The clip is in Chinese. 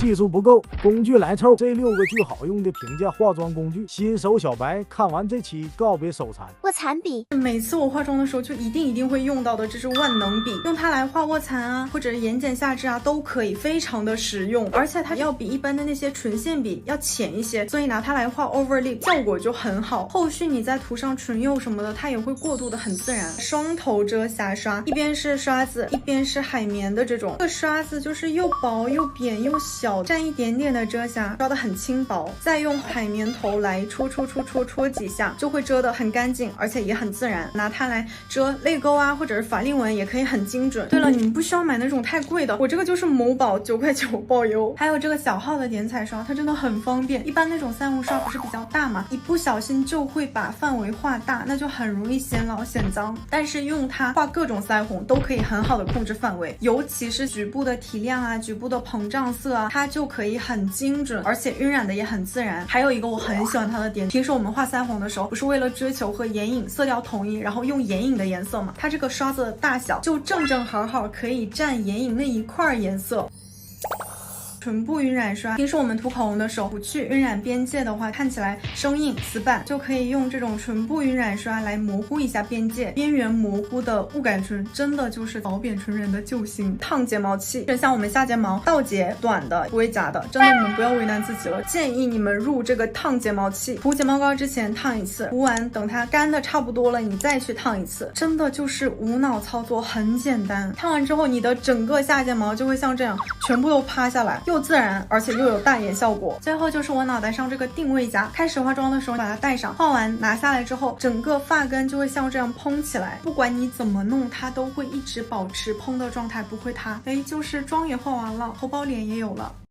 技术不够，工具来凑。这6个巨好用的平价化妆工具，新手小白看完这期告别手残。卧蚕笔，每次我化妆的时候就一定会用到的，这是万能笔，用它来画卧蚕啊，或者是眼睑下至啊，都可以，非常的实用。而且它要比一般的那些唇线笔要浅一些，所以拿它来画 overlip 效果就很好。后续你再涂上唇釉什么的，它也会过渡的很自然。双头遮瑕刷，一边是刷子，一边是海绵的这种。这个刷子就是又薄又扁又小，蘸一点点的遮瑕，刷的很轻薄，再用海绵头来戳几下，就会遮得很干净，而且也很自然。拿它来遮泪沟啊，或者是法令纹也可以很精准。对了，你们不需要买那种太贵的，我这个就是某宝9块9包邮。还有这个小号的点彩刷，它真的很方便。一般那种腮红刷不是比较大嘛，一不小心就会把范围画大，那就很容易显老显脏。但是用它画各种腮红都可以很好的控制范围，尤其是局部的提亮啊，局部的膨胀色啊，它就可以很精准，而且晕染的也很自然。还有一个我很喜欢它的点，平时我们画腮红的时候，不是为了追求和眼影色调统一，然后用眼影的颜色嘛？它这个刷子的大小就正好可以占眼影那一块颜色。唇部晕染刷，平时我们涂口红的时候不去晕染边界的话，看起来生硬死板，就可以用这种唇部晕染刷来模糊一下边界，边缘模糊的雾感唇真的就是薄扁唇人的救星。烫睫毛器，就像我们下睫毛倒睫短的不会夹的，真的你们不要为难自己了，建议你们入这个烫睫毛器，涂睫毛膏之前烫一次，涂完等它干的差不多了，你再去烫一次，真的就是无脑操作，很简单。烫完之后，你的整个下睫毛就会像这样全部都趴下来，又自然而且又有大眼效果。最后就是我脑袋上这个定位夹，开始化妆的时候把它戴上，画完拿下来之后，整个发根就会像这样蓬起来，不管你怎么弄，它都会一直保持蓬的状态，不会塌。哎，就是妆也化完了，头包脸也有了。